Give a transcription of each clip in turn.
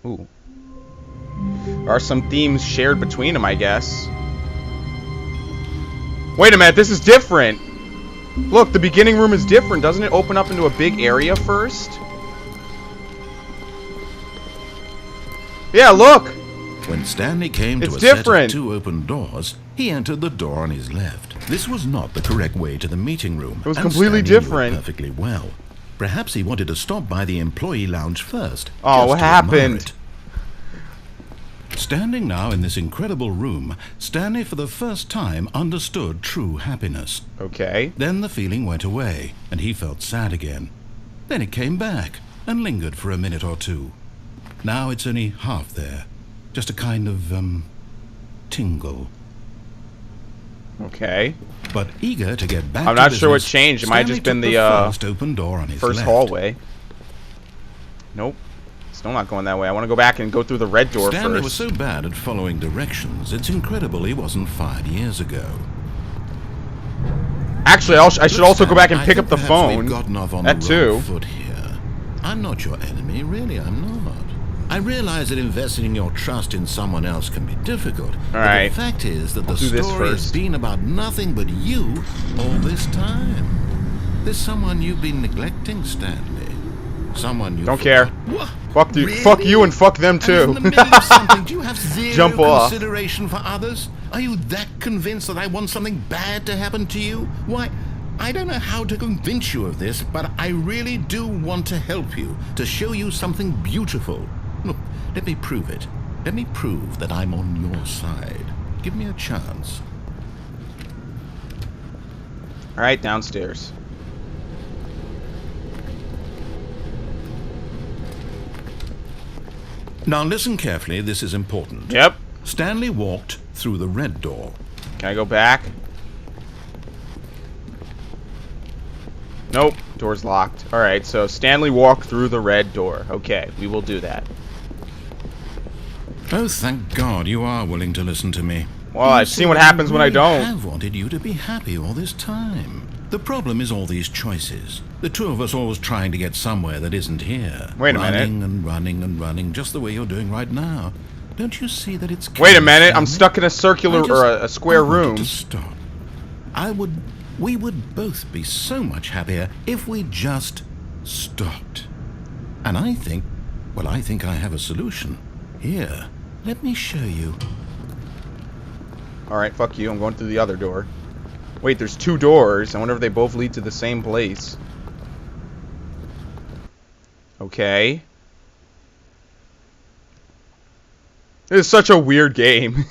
Ooh. There are some themes shared between them, I guess. Wait a minute, this is different. Look, the beginning room is different. Doesn't it open up into a big area first? Yeah, look. When Stanley came to a set of 2 open doors, he entered the door on his left. This was not the correct way to the meeting room. It was completely different. Perfectly well. Perhaps he wanted to stop by the employee lounge first. Oh, what happened? Standing now in this incredible room, Stanley for the first time understood true happiness. Okay. Then the feeling went away, and he felt sad again. Then it came back, and lingered for a minute or two. Now it's only half there. Just a kind of, tingle. Okay. But eager to get back I'm not sure what changed. It might have just been the first open door on his first left. hallway. Nope. Still not going that way. I want to go back and go through the red door Stanley first. was so bad at following directions, it's incredible he wasn't fired years ago. Actually, I should also go back and pick up the phone. We've gotten off on that the too. wrong foot here. I'm not your enemy, really, I'm not. I realize that investing your trust in someone else can be difficult. Alright. But the fact is that the do this story has first. been about nothing but you all this time. There's someone you've been neglecting, Stanley. Someone you don't care. What? Fuck you, Really? fuck you, and fuck them too. In the middle of something, do you have zero Jump off. consideration for others? Are you that convinced that I want something bad to happen to you? Why, I don't know how to convince you of this, but I really do want to help you, to show you something beautiful. Look, let me prove it. Let me prove that I'm on your side. Give me a chance. Alright, downstairs. Now listen carefully, this is important. Yep. Stanley walked through the red door. Can I go back? Nope. Door's locked. Alright, so Stanley walked through the red door. Okay, we will do that. Oh, thank God you are willing to listen to me. Well, I've seen what happens when I don't. I have wanted you to be happy all this time. The problem is all these choices. The two of us always trying to get somewhere that isn't here. Wait a minute. Running and running and running, just the way you're doing right now. Don't you see that it's... Wait a minute, I'm stuck in a circular or a square room. To stop. We would both be so much happier if we just stopped. And I think I have a solution. Here, let me show you. Alright, fuck you, I'm going through the other door. Wait, there's 2 doors. I wonder if they both lead to the same place. Okay. This is such a weird game.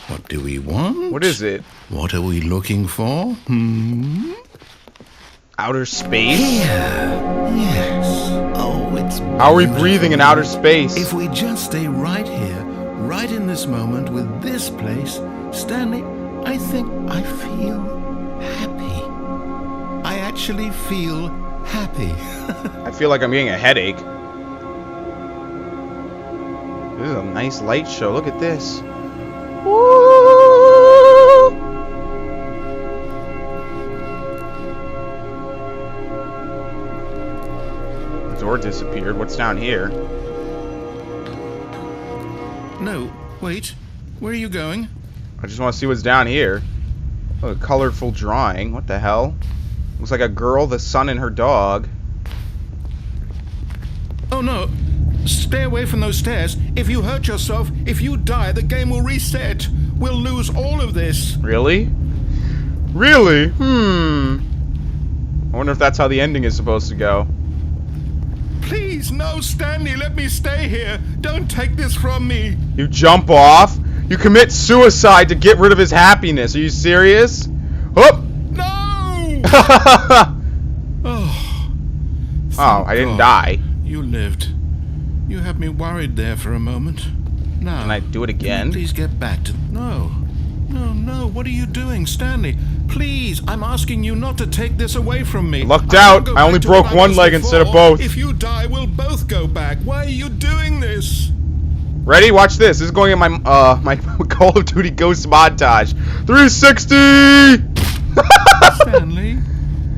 What do we want? What is it? What are we looking for? Outer space? Yes. Oh, it's How are we breathing in outer space? If we just stay right here, right in this moment with this place, Stanley, I think I feel happy. I actually feel happy. I feel like I'm getting a headache. This is a nice light show. Look at this. Woo! The door disappeared. What's down here? No, wait. Where are you going? I just want to see what's down here. Oh, a colorful drawing. What the hell? Looks like a girl, the sun, and her dog. Oh no. Stay away from those stairs. If you hurt yourself, if you die, the game will reset. We'll lose all of this. Really? Really? I wonder if that's how the ending is supposed to go. Please, no, Stanley, let me stay here. Don't take this from me. You jump off? You commit suicide to get rid of his happiness. Are you serious? Oh! No! Oh, I didn't die. You lived. You had me worried there for a moment. Now, Can I do it can again? you please get back to... No. No, what are you doing, Stanley? Please, I'm asking you not to take this away from me. Lucked I out. wanna go I only back to broke what I one was leg instead of before. both. If you die, we'll both go back. Why are you doing this? Ready? Watch this. This is going in my my Call of Duty Ghost montage. 360! Stanley,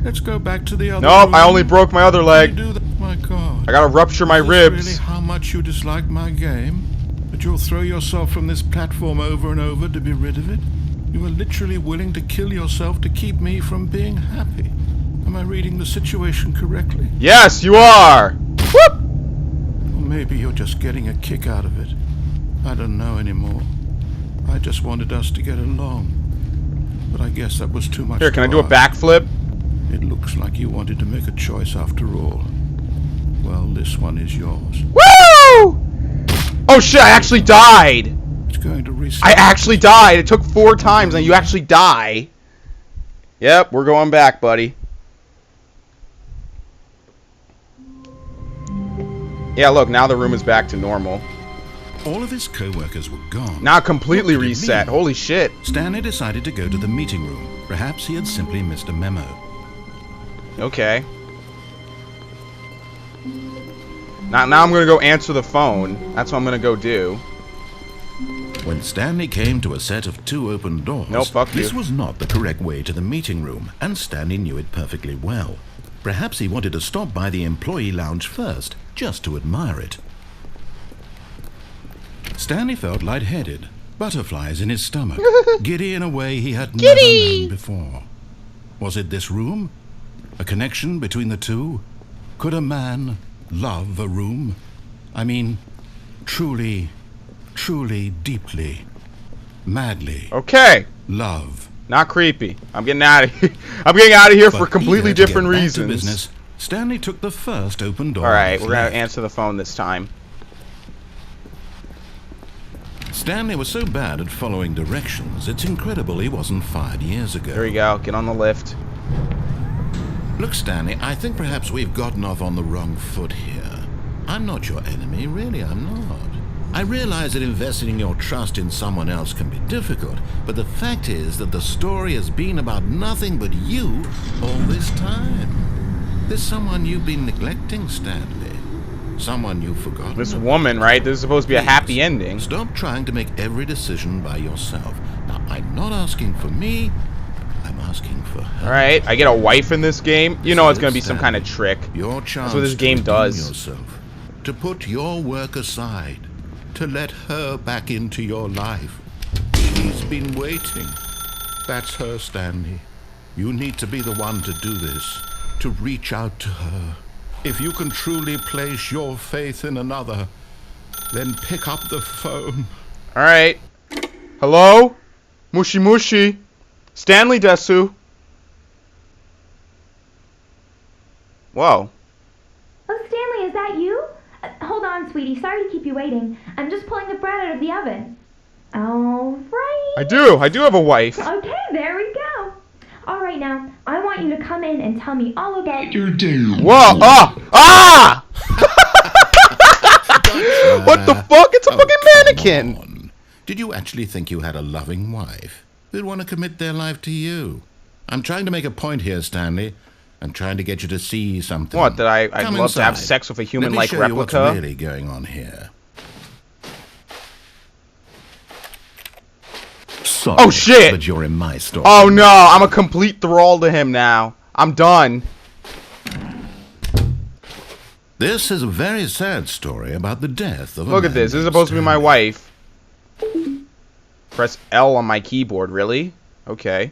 let's go back to the other Nope, room. I only broke my other You leg. do that? My God. God. I gotta rupture my Is this ribs. really how much you dislike my game? That you'll throw yourself from this platform over and over to be rid of it? You are literally willing to kill yourself to keep me from being happy. Am I reading the situation correctly? Yes, you are! Whoop! Or maybe you're just getting a kick out of it. I don't know anymore. I just wanted us to get along. But I guess that was too much. Here, can I do a backflip? It looks like you wanted to make a choice after all. Well, this one is yours. Woo! Oh shit, I actually died! It's going to reset. I actually died! It took 4 times and you actually die. Yep, we're going back, buddy. Yeah, look, now the room is back to normal. All of his co-workers were gone. Now completely What did it reset. mean? Holy shit. Stanley decided to go to the meeting room. Perhaps he had simply missed a memo. Okay. Now I'm gonna go answer the phone. That's what I'm gonna go do. When Stanley came to a set of 2 open doors, No, fuck this you. was not the correct way to the meeting room, and Stanley knew it perfectly well. Perhaps he wanted to stop by the employee lounge first, just to admire it. Stanley felt lightheaded, butterflies in his stomach, giddy in a way he had never known before. Was it this room? A connection between the two? Could a man love a room? I mean, truly, deeply, madly Okay. love. Not creepy. I'm getting out of here. I'm getting out of here for But completely eager to different get back to reasons. business, Stanley took the first open door. Alright, on we're his gonna left. answer the phone this time. Stanley was so bad at following directions, it's incredible he wasn't fired years ago. There we go. Get on the lift. Look, Stanley, I think perhaps we've gotten off on the wrong foot here. I'm not your enemy, really, I'm not. I realize that investing your trust in someone else can be difficult, but the fact is that the story has been about nothing but you all this time. There's someone you've been neglecting, Stanley. Someone you've forgotten. This about. woman, right? This is supposed to be a happy ending. Stop trying to make every decision by yourself. Now, I'm not asking for me, I'm asking for her. Alright, I get a wife in this game. You know it's gonna be some kind of trick. Your chance what this to game redeem does. yourself, to put your work aside, to let her back into your life. She's been waiting. That's her, Stanley. You need to be the one to do this, to reach out to her. If you can truly place your faith in another, then pick up the phone. Alright. Hello? Mushi Mushi. Stanley Desu. Whoa. Oh, Stanley, is that you? Hold on, sweetie. Sorry to keep you waiting. I'm just pulling the bread out of the oven. All right. I do have a wife. Okay, there we go. All right, now, I want you to come in and tell me all about Your day. Whoa! Ah! Ah! What the fuck? It's a fucking mannequin! Come on. Did you actually think you had a loving wife who'd want to commit their life to you? I'm trying to make a point here, Stanley. I'm trying to get you to see something. What, that I'd Come love to have inside. sex with a Let me human-like show you what's replica? really going on here. Sorry, Oh, shit! but you're in my story. Oh no, I'm a complete thrall to him now. I'm done. This is a very sad story about the death of a Look at man this. This is named supposed to be my Stanley. wife. Press L on my keyboard, really? Okay.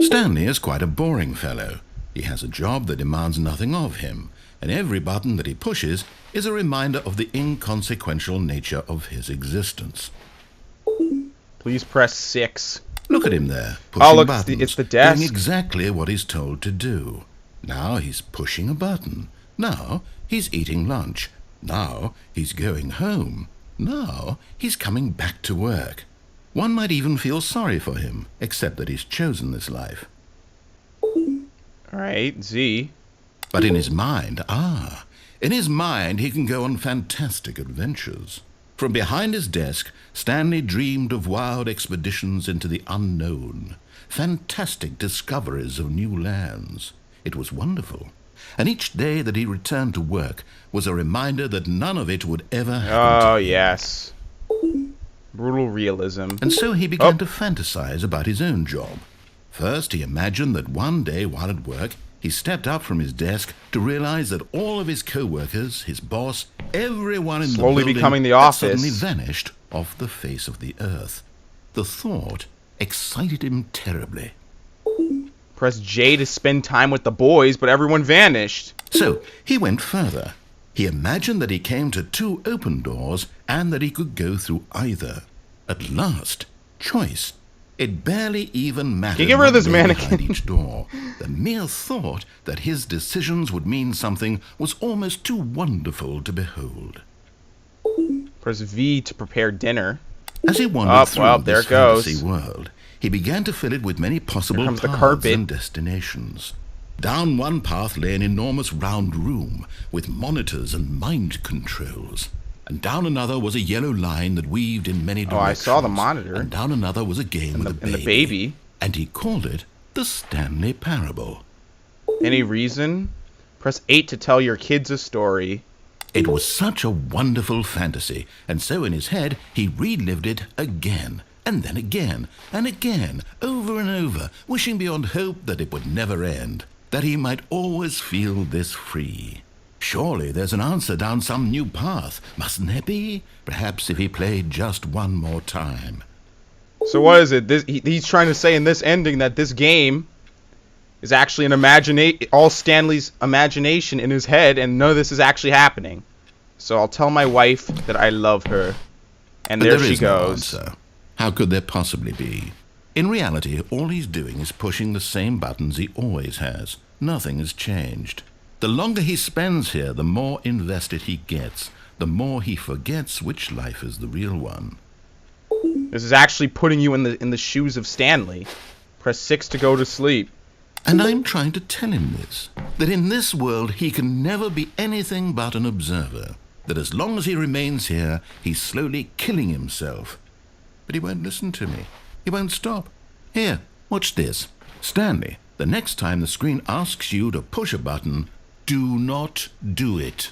Stanley is quite a boring fellow. He has a job that demands nothing of him, and every button that he pushes is a reminder of the inconsequential nature of his existence. Please press 6. Look at him there, pushing Oh, look, buttons, it's the desk. doing exactly what he's told to do. Now he's pushing a button. Now he's eating lunch. Now he's going home. Now he's coming back to work. One might even feel sorry for him, except that he's chosen this life. Alright, Z. But in his mind, in his mind he can go on fantastic adventures. From behind his desk, Stanley dreamed of wild expeditions into the unknown, fantastic discoveries of new lands. It was wonderful. And each day that he returned to work was a reminder that none of it would ever happen to Oh, him. yes. Brutal realism. And so he began Oh. to fantasize about his own job. First, he imagined that one day while at work, He stepped up from his desk to realize that all of his co-workers, his boss, everyone in Slowly the building becoming the had office. suddenly vanished off the face of the earth. The thought excited him terribly. Press J to spend time with the boys, but everyone vanished. So he went further. He imagined that he came to 2 open doors and that he could go through either. At last, choice. It barely even mattered. Can you get rid of this what lay mannequin? behind each door. The mere thought that his decisions would mean something was almost too wonderful to behold. Press V to prepare dinner. As he wandered through well, there this it goes. fantasy world, he began to fill it with many possible Here comes the paths carpet. and destinations. Down one path lay an enormous round room with monitors and mind controls. And down another was a yellow line that weaved in many directions. Oh, I saw the monitor. And down another was a game with a baby. And the baby. And he called it the Stanley Parable. Any reason? Press 8 to tell your kids a story. It was such a wonderful fantasy, and so in his head he relived it again, and then again, and again, over and over, wishing beyond hope that it would never end, that he might always feel this free. Surely there's an answer down some new path, mustn't there be? Perhaps if he played just one more time. So what is it? He's trying to say in this ending that this game is actually all Stanley's imagination in his head, and none of this is actually happening. So I'll tell my wife that I love her, and But there there she is no goes. answer. How could there possibly be? In reality, all he's doing is pushing the same buttons he always has. Nothing has changed. The longer he spends here, the more invested he gets, the more he forgets which life is the real one. This is actually putting you in the shoes of Stanley. Press 6 to go to sleep. And I'm trying to tell him this, that in this world he can never be anything but an observer, that as long as he remains here, he's slowly killing himself. But he won't listen to me. He won't stop. Here, watch this. Stanley, the next time the screen asks you to push a button, do not do it.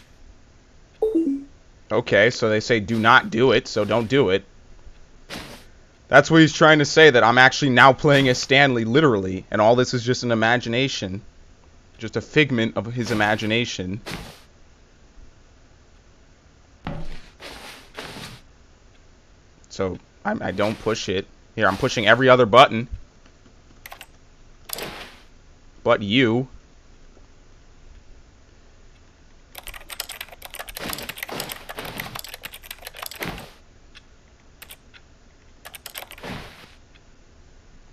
Okay, so they say do not do it, so don't do it. That's what he's trying to say, that I'm actually now playing as Stanley, literally, and all this is just an imagination. Just a figment of his imagination. So, I don't push it. Here, I'm pushing every other button. But you.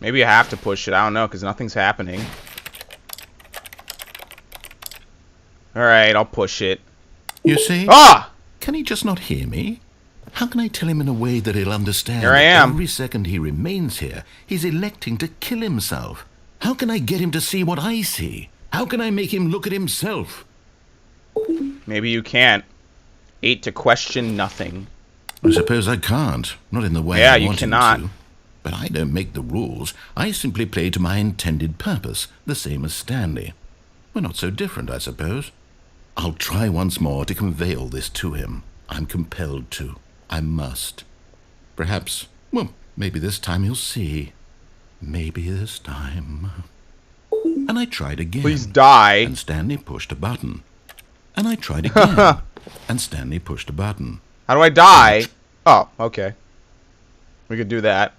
Maybe I have to push it. I don't know, because nothing's happening. Alright, I'll push it. You see? Ah! Can he just not hear me? How can I tell him in a way that he'll understand? Here I that am. Every second he remains here, he's electing to kill himself. How can I get him to see what I see? How can I make him look at himself? Maybe you can't. 8 to question nothing. I suppose I can't. Not in the way Yeah, I you want him cannot. to. But I don't make the rules. I simply play to my intended purpose, the same as Stanley. We're not so different, I suppose. I'll try once more to convey all this to him. I'm compelled to. I must. Perhaps, well, maybe this time he'll see. Maybe this time. And I tried again. Please die. And Stanley pushed a button. And I tried again. And Stanley pushed a button. How do I die? Oh, okay. We could do that.